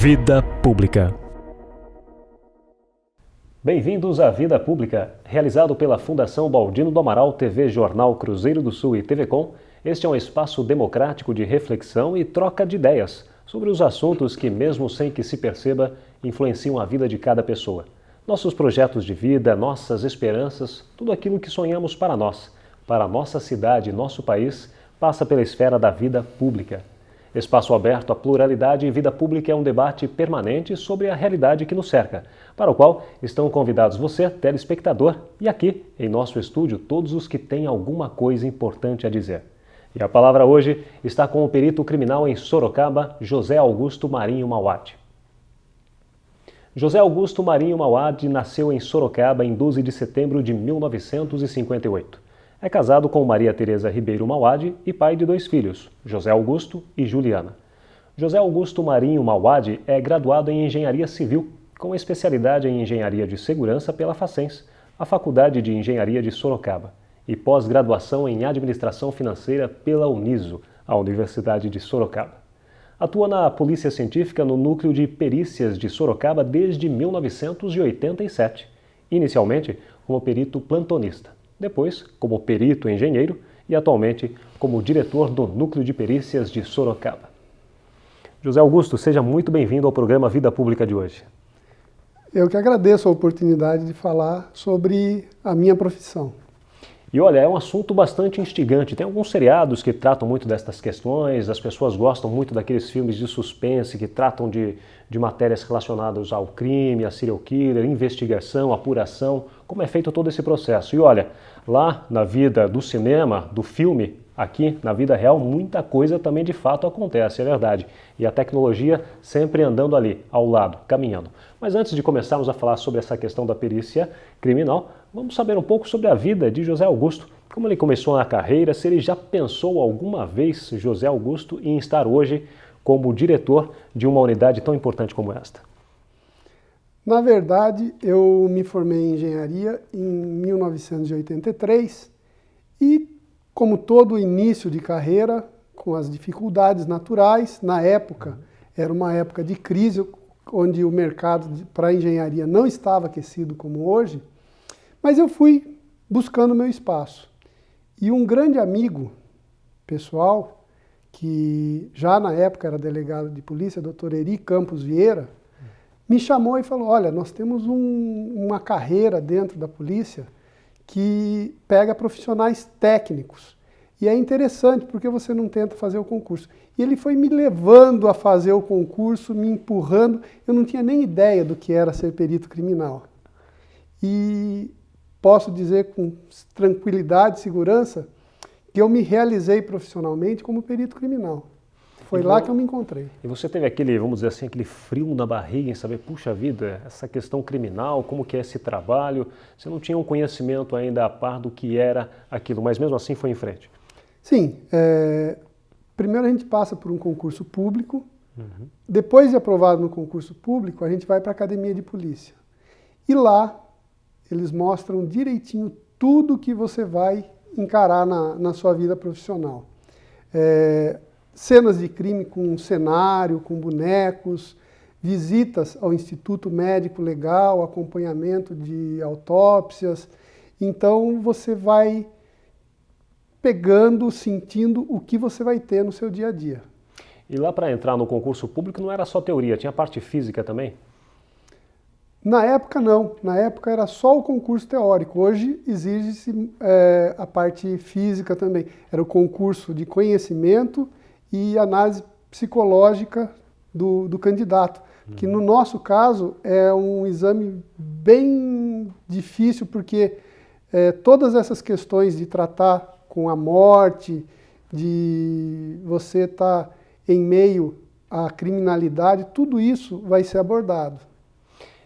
Vida Pública. Bem-vindos à Vida Pública, realizado pela Fundação Baldino do Amaral, TV Jornal Cruzeiro do Sul e TV Com. Este é um espaço democrático de reflexão e troca de ideias sobre os assuntos que, mesmo sem que se perceba, influenciam a vida de cada pessoa. Nossos projetos de vida, nossas esperanças, tudo aquilo que sonhamos para nós, para a nossa cidade e nosso país, passa pela esfera da vida pública. Espaço aberto à pluralidade e vida pública é um debate permanente sobre a realidade que nos cerca, para o qual estão convidados você, telespectador, e aqui, em nosso estúdio, todos os que têm alguma coisa importante a dizer. E a palavra hoje está com o perito criminal em Sorocaba, José Augusto Marinho Mauad. José Augusto Marinho Mauad nasceu em Sorocaba em 12 de setembro de 1958. É casado com Maria Tereza Ribeiro Mauad e pai de 2 filhos, José Augusto e Juliana. José Augusto Marinho Mauad é graduado em Engenharia Civil, com especialidade em Engenharia de Segurança pela Facens, a Faculdade de Engenharia de Sorocaba, e pós-graduação em Administração Financeira pela Uniso, a Universidade de Sorocaba. Atua na Polícia Científica no Núcleo de Perícias de Sorocaba desde 1987, inicialmente como perito plantonista, depois como perito engenheiro e atualmente como diretor do Núcleo de Perícias de Sorocaba. José Augusto, seja muito bem-vindo ao programa Vida Pública de hoje. Eu que agradeço a oportunidade de falar sobre a minha profissão. E olha, é um assunto bastante instigante. Tem alguns seriados que tratam muito destas questões, as pessoas gostam muito daqueles filmes de suspense que tratam de matérias relacionadas ao crime, a serial killer, investigação, apuração, como é feito todo esse processo. E olha, lá na vida do cinema, do filme, aqui na vida real, muita coisa também de fato acontece, é verdade. E a tecnologia sempre andando ali, ao lado, caminhando. Mas antes de começarmos a falar sobre essa questão da perícia criminal, vamos saber um pouco sobre a vida de José Augusto. Como ele começou na carreira, se ele já pensou alguma vez, José Augusto, em estar hoje como diretor de uma unidade tão importante como esta? Na verdade, eu me formei em engenharia em 1983 e, como todo início de carreira, com as dificuldades naturais, na época, era uma época de crise, onde o mercado para a engenharia não estava aquecido como hoje, mas eu fui buscando meu espaço. E um grande amigo pessoal, que já na época era delegado de polícia, Dr. Eri Campos Vieira, me chamou e falou: olha, nós temos uma carreira dentro da polícia que pega profissionais técnicos. E é interessante, porque você não tenta fazer o concurso. E ele foi me levando a fazer o concurso, me empurrando. Eu não tinha nem ideia do que era ser perito criminal. E posso dizer com tranquilidade e segurança que eu me realizei profissionalmente como perito criminal. Foi lá que eu me encontrei. E você teve aquele, vamos dizer assim, aquele frio na barriga em saber, puxa vida, essa questão criminal, como que é esse trabalho? Você não tinha um conhecimento ainda a par do que era aquilo, mas mesmo assim foi em frente? Sim. Primeiro a gente passa por um concurso público. Depois de aprovado no concurso público, a gente vai para a academia de polícia. E lá eles mostram direitinho tudo que você vai encarar na sua vida profissional. Cenas de crime com cenário, com bonecos, visitas ao Instituto Médico Legal, acompanhamento de autópsias. Então você vai pegando, sentindo o que você vai ter no seu dia a dia. E lá para entrar no concurso público não era só teoria, tinha parte física também? Na época não, na época era só o concurso teórico. Hoje exige-se a parte física também. Era o concurso de conhecimento e análise psicológica do candidato, que no nosso caso é um exame bem difícil, porque todas essas questões de tratar com a morte, de você estar em meio à criminalidade, tudo isso vai ser abordado.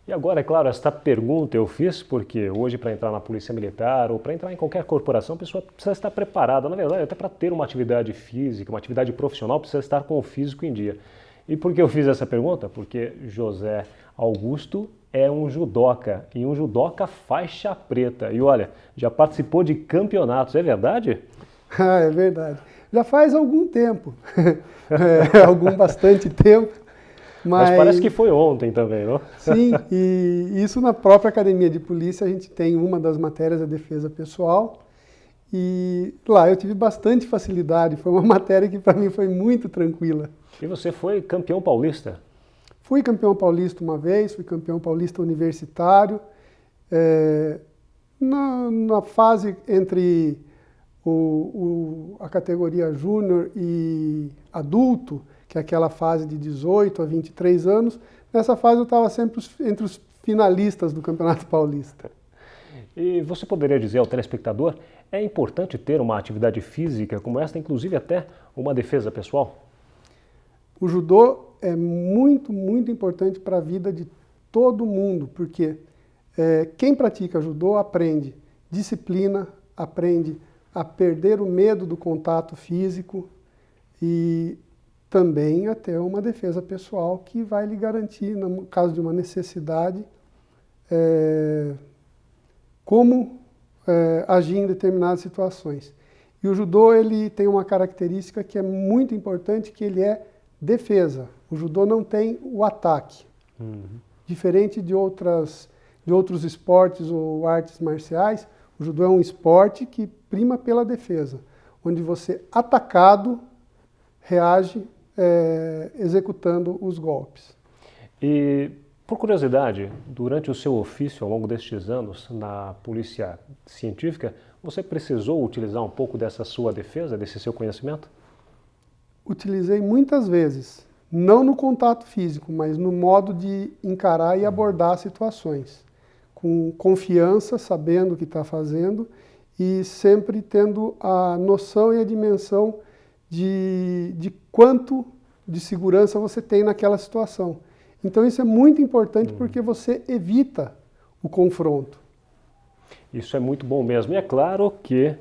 E agora, é claro, esta pergunta eu fiz porque hoje para entrar na Polícia Militar ou para entrar em qualquer corporação, a pessoa precisa estar preparada. Na verdade, até para ter uma atividade física, uma atividade profissional, precisa estar com o físico em dia. E por que eu fiz essa pergunta? Porque José Augusto é um judoca, e um judoca faixa preta. E olha, já participou de campeonatos, é verdade? Ah, é verdade. Já faz algum tempo, bastante tempo. Mas parece que foi ontem também, não? Sim, e isso na própria academia de polícia a gente tem uma das matérias da defesa pessoal e lá eu tive bastante facilidade, foi uma matéria que para mim foi muito tranquila. E você foi campeão paulista? Fui campeão paulista uma vez, fui campeão paulista universitário. Na fase entre a categoria júnior e adulto, que é aquela fase de 18 a 23 anos, nessa fase eu estava sempre entre os finalistas do Campeonato Paulista. E você poderia dizer ao telespectador, é importante ter uma atividade física como esta, inclusive até uma defesa pessoal? O judô é muito, muito importante para a vida de todo mundo, porque quem pratica judô aprende disciplina, aprende a perder o medo do contato físico e também até uma defesa pessoal que vai lhe garantir, no caso de uma necessidade, como agir em determinadas situações. E o judô ele tem uma característica que é muito importante, que ele é defesa. O judô não tem o ataque. Diferente de outros esportes ou artes marciais, o judô é um esporte que prima pela defesa, onde você, atacado, reage executando os golpes. E, por curiosidade, durante o seu ofício ao longo destes anos na polícia científica, você precisou utilizar um pouco dessa sua defesa, desse seu conhecimento? Utilizei muitas vezes, não no contato físico, mas no modo de encarar e abordar situações, com confiança, sabendo o que está fazendo e sempre tendo a noção e a dimensão de quanto de segurança você tem naquela situação. Então isso é muito importante porque você evita o confronto. Isso é muito bom mesmo. E é claro que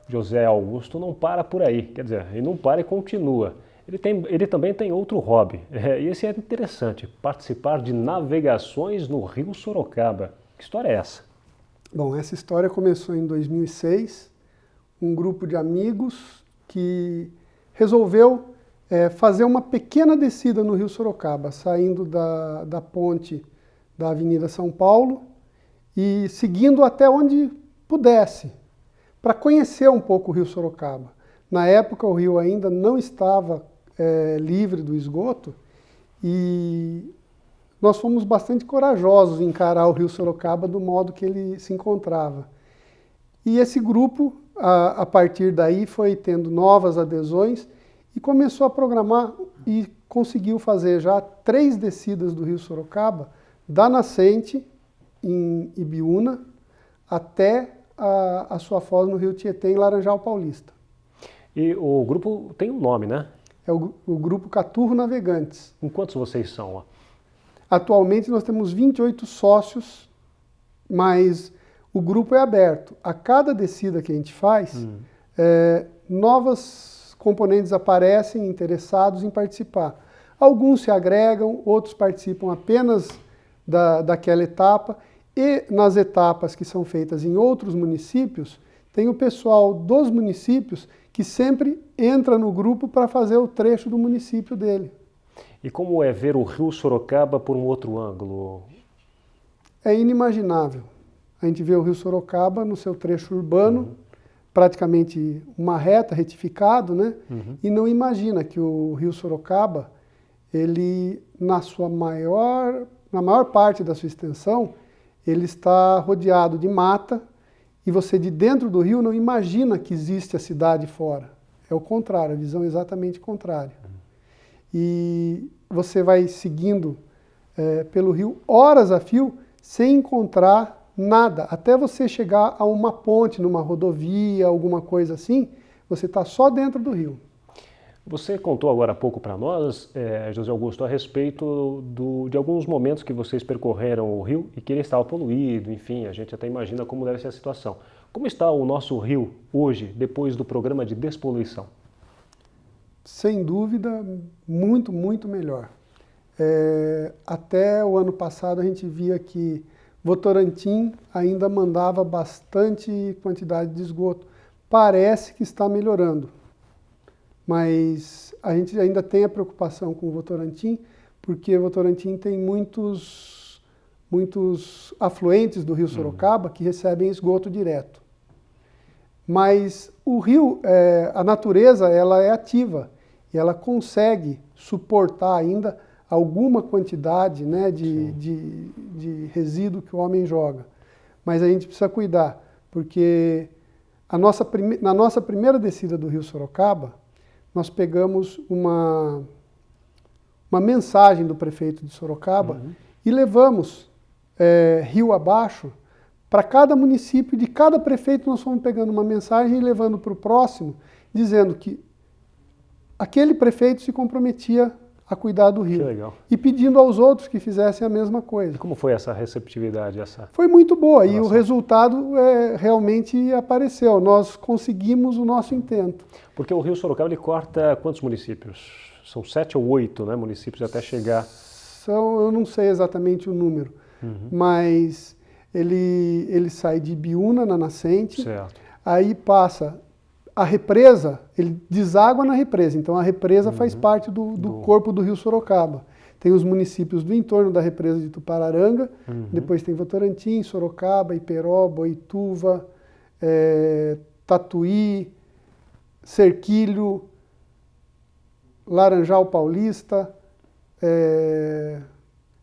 José Augusto não para por aí, quer dizer, ele não para e continua. Ele também tem outro hobby, e esse é interessante, participar de navegações no Rio Sorocaba. Que história é essa? Bom, essa história começou em 2006, um grupo de amigos que resolveu fazer uma pequena descida no Rio Sorocaba, saindo da ponte da Avenida São Paulo e seguindo até onde pudesse, para conhecer um pouco o Rio Sorocaba. Na época o rio ainda não estava livre do esgoto e nós fomos bastante corajosos em encarar o Rio Sorocaba do modo que ele se encontrava. E esse grupo, a partir daí, foi tendo novas adesões e começou a programar e conseguiu fazer já 3 descidas do Rio Sorocaba, da nascente, em Ibiúna, até a sua foz no Rio Tietê, em Laranjal Paulista. E o grupo tem um nome, né? É o grupo Caturro Navegantes. Em quantos vocês são lá? Atualmente nós temos 28 sócios, mas o grupo é aberto. A cada descida que a gente faz, novos componentes aparecem interessados em participar. Alguns se agregam, outros participam apenas daquela etapa, e nas etapas que são feitas em outros municípios, tem o pessoal dos municípios que sempre entra no grupo para fazer o trecho do município dele. E como é ver o Rio Sorocaba por um outro ângulo? É inimaginável. A gente vê o Rio Sorocaba no seu trecho urbano, praticamente uma reta, retificado, né? E não imagina que o Rio Sorocaba, ele, na maior parte da sua extensão, ele está rodeado de mata, e você de dentro do rio não imagina que existe a cidade fora. É o contrário, a visão é exatamente contrária. E você vai seguindo pelo rio horas a fio sem encontrar nada. Até você chegar a uma ponte, numa rodovia, alguma coisa assim, você está só dentro do rio. Você contou agora há pouco para nós, José Augusto, a respeito de alguns momentos que vocês percorreram o rio e que ele estava poluído, enfim, a gente até imagina como deve ser a situação. Como está o nosso rio hoje, depois do programa de despoluição? Sem dúvida, muito, muito melhor. Até o ano passado a gente via que Votorantim ainda mandava bastante quantidade de esgoto. Parece que está melhorando, mas a gente ainda tem a preocupação com o Votorantim, porque Votorantim tem muitos afluentes do rio Sorocaba que recebem esgoto direto. Mas o rio, a natureza, ela é ativa e ela consegue suportar ainda alguma quantidade, né, de resíduo que o homem joga. Mas a gente precisa cuidar, porque na nossa primeira descida do rio Sorocaba, nós pegamos uma mensagem do prefeito de Sorocaba e levamos rio abaixo para cada município, de cada prefeito nós fomos pegando uma mensagem e levando para o próximo, dizendo que aquele prefeito se comprometia a cuidar do rio. Que legal. E pedindo aos outros que fizessem a mesma coisa. E como foi essa receptividade? Foi muito boa e o resultado realmente apareceu. Nós conseguimos o nosso intento. Porque o rio Sorocaba ele corta quantos municípios? São 7 ou 8, né, municípios até chegar... Eu não sei exatamente o número, mas ele sai de Ibiúna, na nascente, certo. Aí passa a represa, ele deságua na represa, então a represa faz parte do corpo do rio Sorocaba. Tem os municípios do entorno da represa de Tupararanga, depois tem Votorantim, Sorocaba, Iperó, Boituva, Tatuí, Cerquilho, Laranjal Paulista,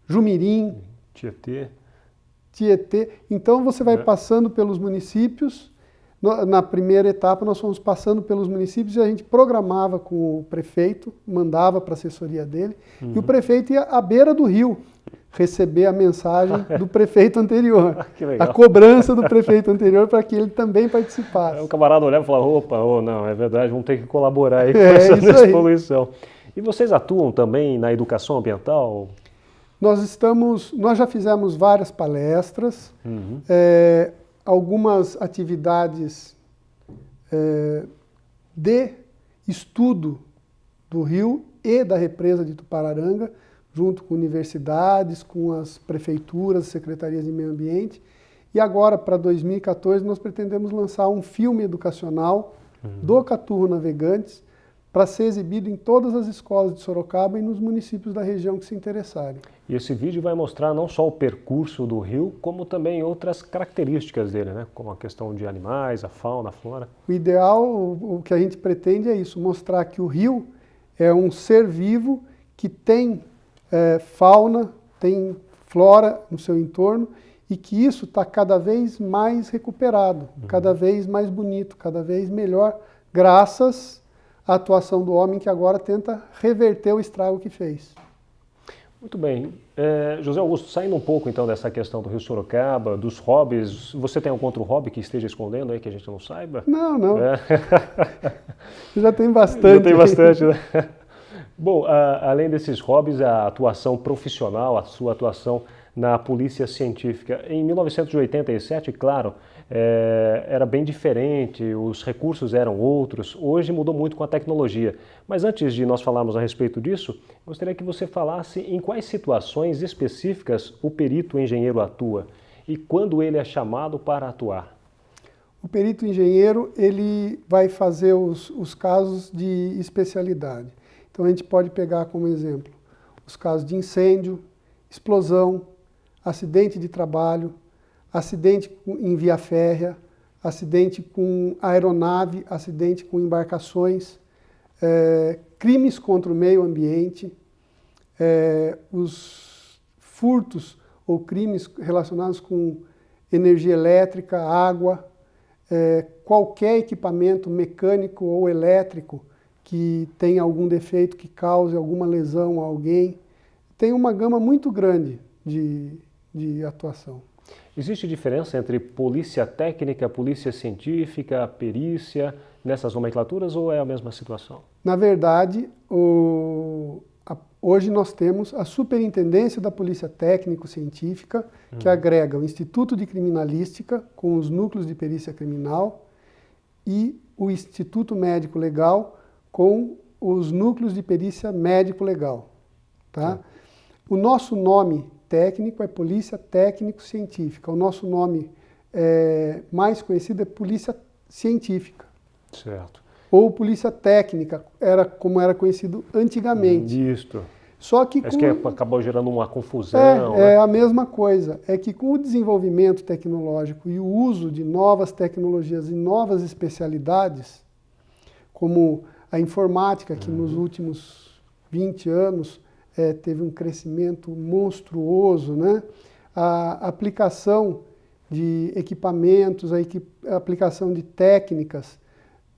Jumirim, Tietê. Então você vai passando pelos municípios. Na primeira etapa nós fomos passando pelos municípios e a gente programava com o prefeito, mandava para a assessoria dele, e o prefeito ia à beira do rio receber a mensagem do prefeito anterior, a cobrança do prefeito anterior para que ele também participasse. O camarada olhava e falava, opa, não, é verdade, vamos ter que colaborar aí com essa poluição. E vocês atuam também na educação ambiental? Nós já fizemos várias palestras, algumas atividades de estudo do rio e da represa de Tupararanga, junto com universidades, com as prefeituras, secretarias de meio ambiente. E agora, para 2014, nós pretendemos lançar um filme educacional do Caturro Navegantes, para ser exibido em todas as escolas de Sorocaba e nos municípios da região que se interessarem. E esse vídeo vai mostrar não só o percurso do rio, como também outras características dele, né? Como a questão de animais, a fauna, a flora. O ideal, o que a gente pretende é isso, mostrar que o rio é um ser vivo que tem fauna, tem flora no seu entorno e que isso está cada vez mais recuperado, cada vez mais bonito, cada vez melhor, graças a atuação do homem que agora tenta reverter o estrago que fez. Muito bem. José Augusto, saindo um pouco então dessa questão do rio Sorocaba, dos hobbies, você tem algum outro hobby que esteja escondendo aí que a gente não saiba? Não. Já tem bastante. Já tem bastante, né? Bom, além desses hobbies, a atuação profissional, a sua atuação na polícia científica. Em 1987, claro, era bem diferente, os recursos eram outros, hoje mudou muito com a tecnologia. Mas antes de nós falarmos a respeito disso, gostaria que você falasse em quais situações específicas o perito engenheiro atua e quando ele é chamado para atuar. O perito engenheiro, ele vai fazer os casos de especialidade. Então a gente pode pegar como exemplo os casos de incêndio, explosão, acidente de trabalho, acidente em via férrea, acidente com aeronave, acidente com embarcações, crimes contra o meio ambiente, os furtos ou crimes relacionados com energia elétrica, água, qualquer equipamento mecânico ou elétrico que tenha algum defeito, que cause alguma lesão a alguém. Tem uma gama muito grande de atuação. Existe diferença entre polícia técnica, polícia científica, perícia, nessas nomenclaturas ou é a mesma situação? Na verdade, hoje nós temos a Superintendência da Polícia Técnico-Científica, que agrega o Instituto de Criminalística com os núcleos de perícia criminal e o Instituto Médico Legal com os núcleos de perícia médico-legal. Tá? O nosso nome técnico é Polícia Técnico-Científica. O nosso nome mais conhecido é Polícia Científica. Certo. Ou Polícia Técnica, como era conhecido antigamente. Isso. Só que Acho que acabou gerando uma confusão. é a mesma coisa. É que com o desenvolvimento tecnológico e o uso de novas tecnologias e novas especialidades, como a informática, que nos últimos 20 anos teve um crescimento monstruoso, né? A aplicação de equipamentos, a aplicação de técnicas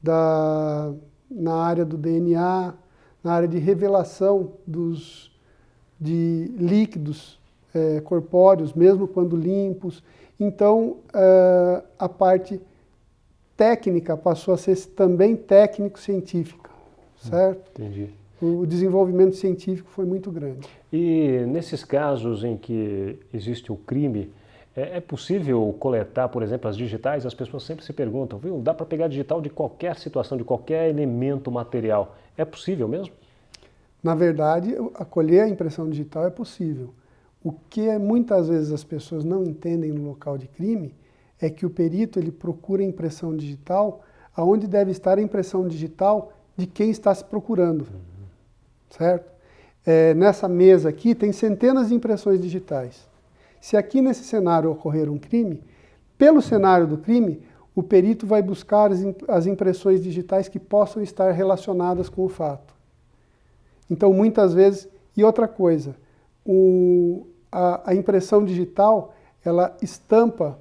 na área do DNA, na área de revelação de líquidos corpóreos, mesmo quando limpos. Então, a parte técnica passou a ser também técnico-científica, certo? Entendi. O desenvolvimento científico foi muito grande. E nesses casos em que existe o crime, é possível coletar, por exemplo, as digitais? As pessoas sempre se perguntam, viu, dá para pegar digital de qualquer situação, de qualquer elemento material. É possível mesmo? Na verdade, colher a impressão digital é possível. O que muitas vezes as pessoas não entendem no local de crime é que o perito ele procura a impressão digital aonde deve estar a impressão digital de quem está se procurando, certo? Nessa mesa aqui tem centenas de impressões digitais. Se aqui nesse cenário ocorrer um crime, pelo cenário do crime, o perito vai buscar as impressões digitais que possam estar relacionadas com o fato. Então, muitas vezes, e outra coisa, a impressão digital, ela estampa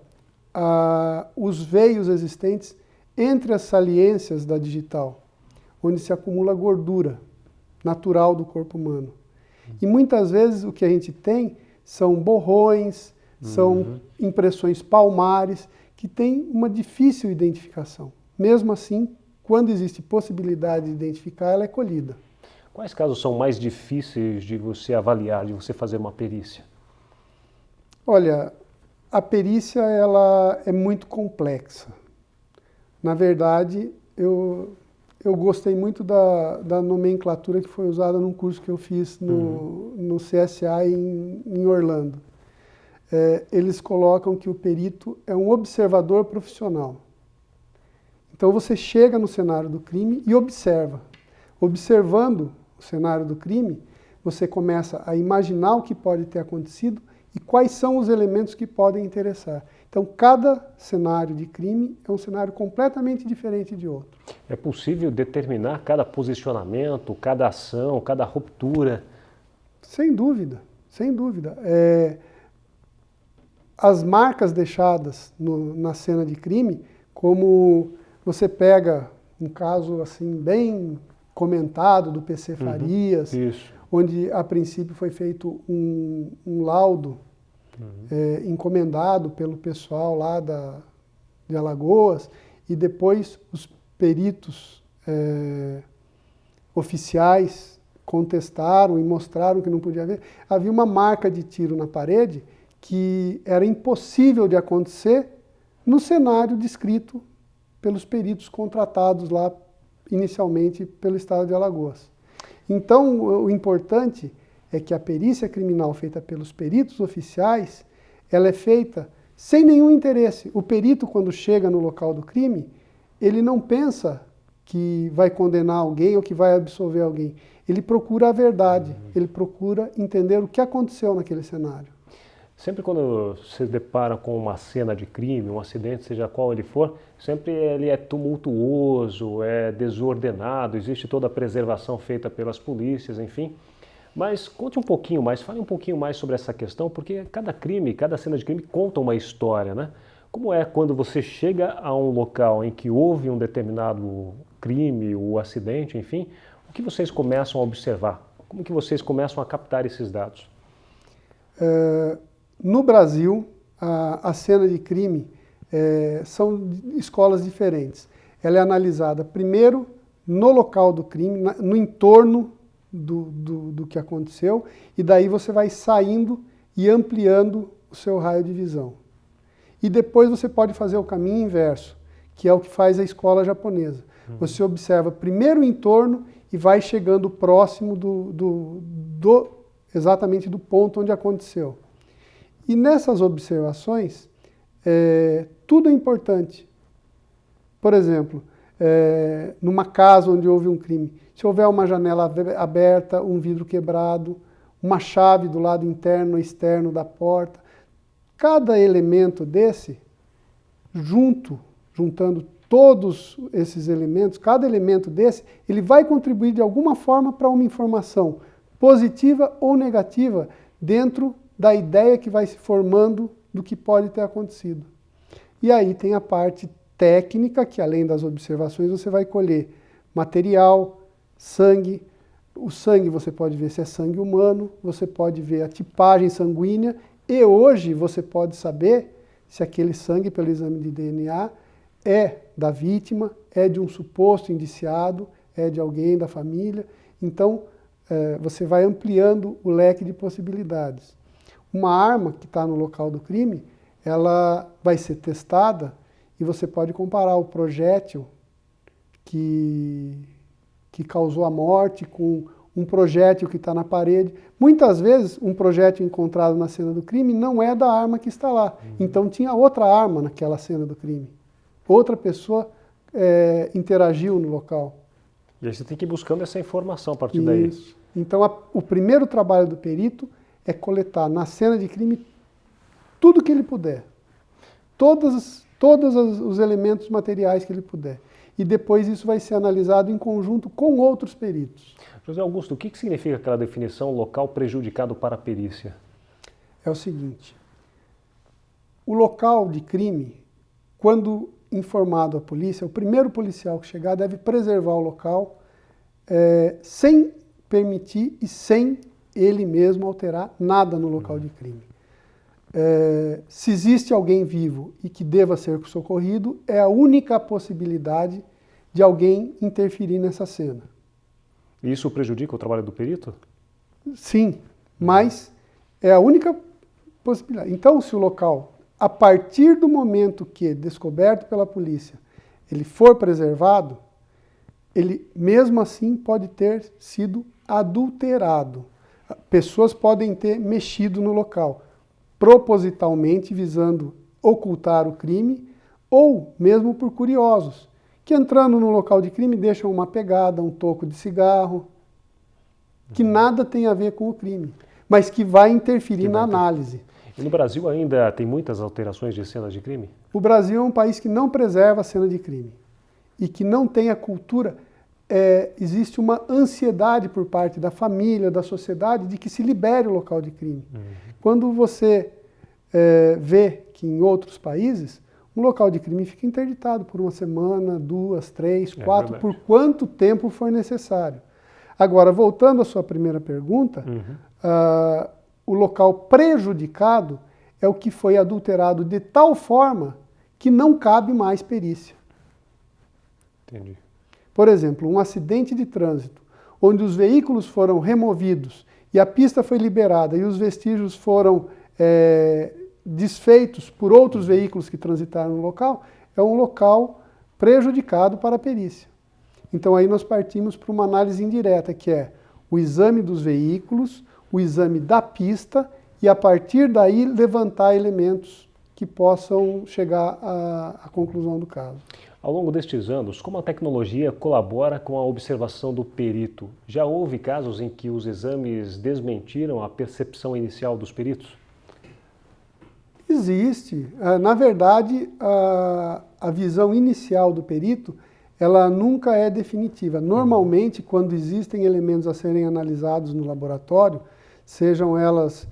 os veios existentes entre as saliências da digital, onde se acumula gordura natural do corpo humano. E muitas vezes o que a gente tem são borrões, são impressões palmares, que têm uma difícil identificação. Mesmo assim, quando existe possibilidade de identificar, ela é colhida. Quais casos são mais difíceis de você avaliar, de você fazer uma perícia? Olha, a perícia ela é muito complexa. Na verdade, eu gostei muito da nomenclatura que foi usada num curso que eu fiz no CSA em Orlando. Eles colocam que o perito é um observador profissional. Então você chega no cenário do crime e observa. Observando o cenário do crime, você começa a imaginar o que pode ter acontecido e quais são os elementos que podem interessar. Então, cada cenário de crime é um cenário completamente diferente de outro. É possível determinar cada posicionamento, cada ação, cada ruptura? Sem dúvida, sem dúvida. As marcas deixadas na cena de crime, como você pega um caso assim bem comentado do PC Farias, onde a princípio foi feito um laudo encomendado pelo pessoal lá de Alagoas, e depois os peritos oficiais contestaram e mostraram que não podia haver. Havia uma marca de tiro na parede que era impossível de acontecer no cenário descrito pelos peritos contratados lá inicialmente pelo estado de Alagoas. Então, o importante é que a perícia criminal feita pelos peritos oficiais, ela é feita sem nenhum interesse. O perito, quando chega no local do crime, ele não pensa que vai condenar alguém ou que vai absolver alguém. Ele procura a verdade, ele procura entender o que aconteceu naquele cenário. Sempre quando se depara com uma cena de crime, um acidente, seja qual ele for, sempre ele é tumultuoso, é desordenado, existe toda a preservação feita pelas polícias, enfim. Mas conte um pouquinho mais, fale um pouquinho mais sobre essa questão, porque cada crime, cada cena de crime conta uma história, né? Como é quando você chega a um local em que houve um determinado crime ou acidente, enfim, o que vocês começam a observar? Como que vocês começam a captar esses dados? No Brasil, a cena de crime são escolas diferentes. Ela é analisada primeiro no local do crime, no entorno do que aconteceu, e daí você vai saindo e ampliando o seu raio de visão. E depois você pode fazer o caminho inverso, que é o que faz a escola japonesa. Você observa primeiro o entorno e vai chegando próximo exatamente do ponto onde aconteceu. E nessas observações, tudo é importante. Por exemplo, numa casa onde houve um crime, se houver uma janela aberta, um vidro quebrado, uma chave do lado interno e externo da porta. Cada elemento desse, juntando todos esses elementos, cada elemento desse, ele vai contribuir de alguma forma para uma informação positiva ou negativa dentro da ideia que vai se formando do que pode ter acontecido. E aí tem a parte técnica, que além das observações você vai colher material, sangue. O sangue você pode ver se é sangue humano, você pode ver a tipagem sanguínea e hoje você pode saber se aquele sangue pelo exame de DNA é da vítima, é de um suposto indiciado, é de alguém da família. Então você vai ampliando o leque de possibilidades. Uma arma que está no local do crime, ela vai ser testada e você pode comparar o projétil que causou a morte com um projétil que está na parede. Muitas vezes, um projétil encontrado na cena do crime não é da arma que está lá. Então tinha outra arma naquela cena do crime. Outra pessoa interagiu no local. E aí você tem que ir buscando essa informação a partir daí. Isso. Então o primeiro trabalho do perito é coletar na cena de crime tudo que ele puder. Todos os elementos materiais que ele puder. E depois isso vai ser analisado em conjunto com outros peritos. José Augusto, o que significa aquela definição local prejudicado para a perícia? É o seguinte, o local de crime, quando informado à polícia, o primeiro policial que chegar deve preservar o local sem permitir e sem ele mesmo alterar nada no local de crime. Se existe alguém vivo e que deva ser socorrido, é a única possibilidade de alguém interferir nessa cena. E isso prejudica o trabalho do perito? Sim, mas é a única possibilidade. Então, se o local, a partir do momento que, descoberto pela polícia, ele for preservado, ele mesmo assim pode ter sido adulterado. Pessoas podem ter mexido no local, propositalmente visando ocultar o crime, ou mesmo por curiosos, que entrando no local de crime deixam uma pegada, um toco de cigarro, que nada tem a ver com o crime, mas que vai interferir na análise. E no Brasil ainda tem muitas alterações de cenas de crime? O Brasil é um país que não preserva a cena de crime e que não tem a cultura. Existe uma ansiedade por parte da família, da sociedade, de que se libere o local de crime. Quando você vê que em outros países, um local de crime fica interditado por uma semana, 2, 3, 4, por quanto tempo for necessário. Agora, voltando à sua primeira pergunta, o local prejudicado é o que foi adulterado de tal forma que não cabe mais perícia. Entendi. Por exemplo, um acidente de trânsito, onde os veículos foram removidos e a pista foi liberada e os vestígios foram desfeitos por outros veículos que transitaram no local, é um local prejudicado para a perícia. Então aí nós partimos para uma análise indireta, que é o exame dos veículos, o exame da pista e a partir daí levantar elementos que possam chegar à conclusão do caso. Ao longo destes anos, como a tecnologia colabora com a observação do perito? Já houve casos em que os exames desmentiram a percepção inicial dos peritos? Existe. Na verdade, a visão inicial do perito, ela nunca é definitiva. Normalmente, quando existem elementos a serem analisados no laboratório, sejam elas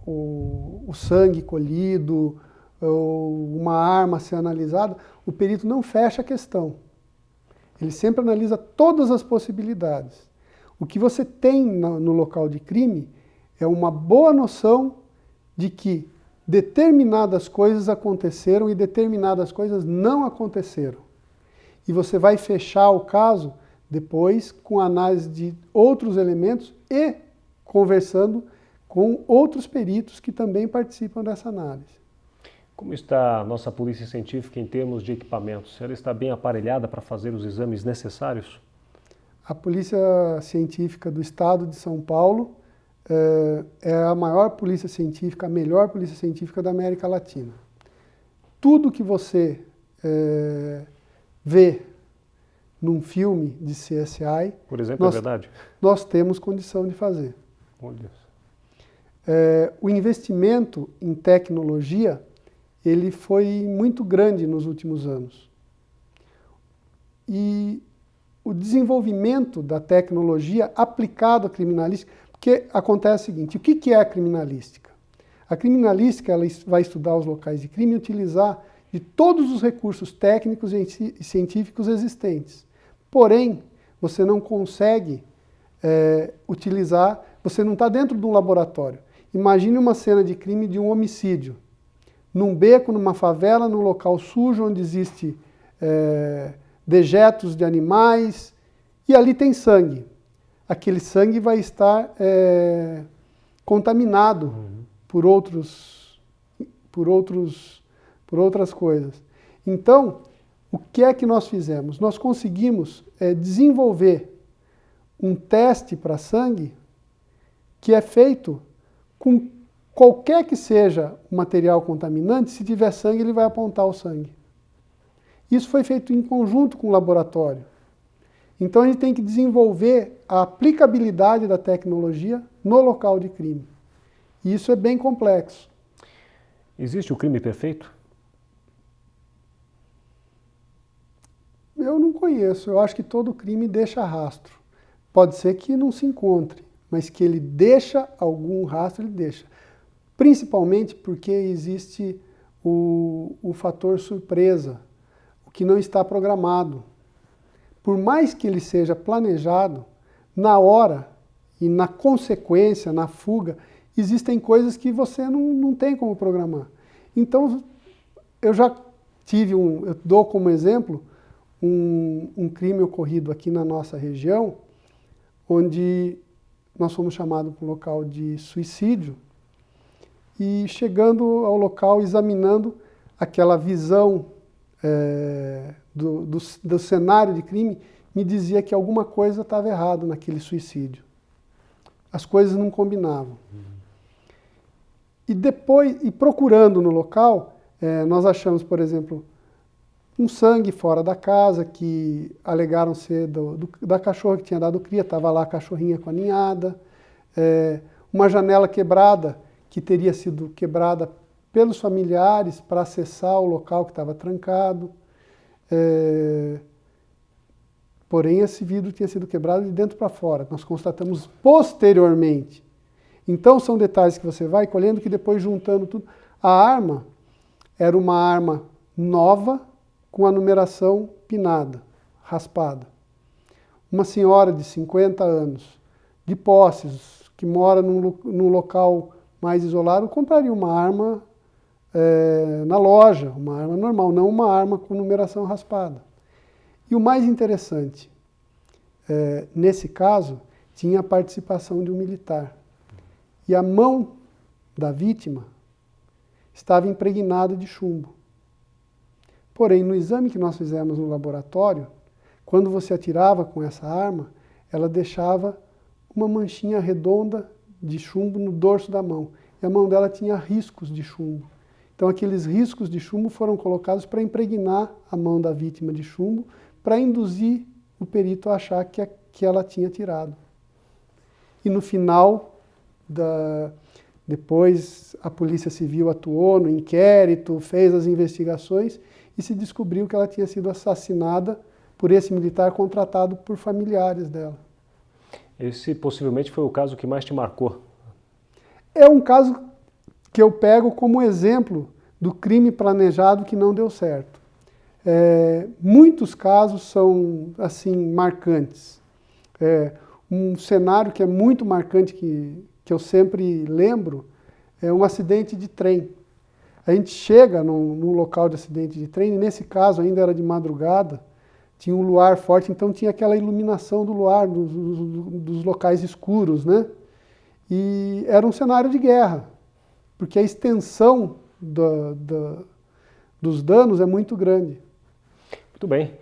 o sangue colhido, ou uma arma a ser analisada, o perito não fecha a questão. Ele sempre analisa todas as possibilidades. O que você tem no local de crime é uma boa noção de que determinadas coisas aconteceram e determinadas coisas não aconteceram. E você vai fechar o caso depois com a análise de outros elementos e conversando com outros peritos que também participam dessa análise. Como está a nossa polícia científica em termos de equipamentos? Ela está bem aparelhada para fazer os exames necessários? A Polícia Científica do Estado de São Paulo é a maior polícia científica, a melhor polícia científica da América Latina. Tudo que você vê num filme de CSI, por exemplo, é verdade? Nós temos condição de fazer. Meu Deus. O investimento em tecnologia, ele foi muito grande nos últimos anos. E o desenvolvimento da tecnologia aplicado à criminalística, porque acontece o seguinte, o que é a criminalística? A criminalística ela vai estudar os locais de crime e utilizar de todos os recursos técnicos e científicos existentes. Porém, você não consegue utilizar, você não está dentro de um laboratório. Imagine uma cena de crime de um homicídio, num beco, numa favela, num local sujo, onde existe dejetos de animais, e ali tem sangue. Aquele sangue vai estar contaminado por outras coisas. Então, o que é que nós fizemos? Nós conseguimos desenvolver um teste para sangue que é feito com qualquer que seja o material contaminante, se tiver sangue, ele vai apontar o sangue. Isso foi feito em conjunto com o laboratório. Então a gente tem que desenvolver a aplicabilidade da tecnologia no local de crime. E isso é bem complexo. Existe o crime perfeito? Eu não conheço. Eu acho que todo crime deixa rastro. Pode ser que não se encontre, mas que ele deixa algum rastro, ele deixa. Principalmente porque existe o fator surpresa, o que não está programado. Por mais que ele seja planejado, na hora e na consequência, na fuga, existem coisas que você não tem como programar. Então, eu já tive eu dou como exemplo, um crime ocorrido aqui na nossa região, onde nós fomos chamados para um local de suicídio, e chegando ao local, examinando aquela visão do cenário de crime, me dizia que alguma coisa estava errada naquele suicídio. As coisas não combinavam. E depois, procurando no local, nós achamos, por exemplo, um sangue fora da casa, que alegaram ser da cachorra que tinha dado cria, estava lá a cachorrinha com a ninhada, uma janela quebrada, que teria sido quebrada pelos familiares para acessar o local que estava trancado. Porém, esse vidro tinha sido quebrado de dentro para fora. Nós constatamos posteriormente. Então, são detalhes que você vai colhendo, que depois, juntando tudo... A arma era uma arma nova, com a numeração pinada, raspada. Uma senhora de 50 anos, de posses, que mora num local mais isolado, compraria uma arma na loja, uma arma normal, não uma arma com numeração raspada. E o mais interessante, nesse caso, tinha a participação de um militar. E a mão da vítima estava impregnada de chumbo. Porém, no exame que nós fizemos no laboratório, quando você atirava com essa arma, ela deixava uma manchinha redonda de chumbo no dorso da mão. E a mão dela tinha riscos de chumbo. Então, aqueles riscos de chumbo foram colocados para impregnar a mão da vítima de chumbo, para induzir o perito a achar que ela tinha tirado. E no final, depois a Polícia Civil atuou no inquérito, fez as investigações e se descobriu que ela tinha sido assassinada por esse militar contratado por familiares dela. Esse possivelmente foi o caso que mais te marcou. É um caso que eu pego como exemplo do crime planejado que não deu certo. Muitos casos são assim marcantes. Um cenário que é muito marcante, que eu sempre lembro, é um acidente de trem. A gente chega num local de acidente de trem, e nesse caso ainda era de madrugada, tinha um luar forte, então tinha aquela iluminação do luar, dos locais escuros, né? E era um cenário de guerra, porque a extensão dos danos é muito grande. Muito bem.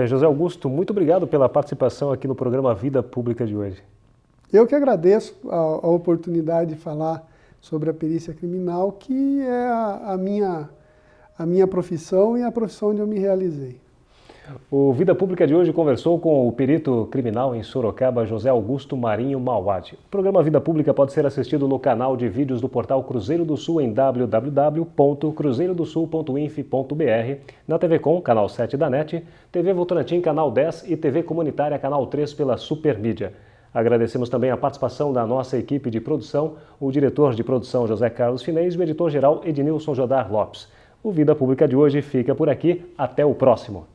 José Augusto, muito obrigado pela participação aqui no programa Vida Pública de hoje. Eu que agradeço a oportunidade de falar sobre a perícia criminal, que é a minha profissão e a profissão onde eu me realizei. O Vida Pública de hoje conversou com o perito criminal em Sorocaba, José Augusto Marinho Mauad. O programa Vida Pública pode ser assistido no canal de vídeos do portal Cruzeiro do Sul em www.cruzeirodosul.inf.br, na TV Com, canal 7 da NET, TV Votorantim, canal 10 e TV Comunitária, canal 3 pela Supermídia. Agradecemos também a participação da nossa equipe de produção, o diretor de produção José Carlos Finez e o editor-geral Ednilson Jodar Lopes. O Vida Pública de hoje fica por aqui. Até o próximo.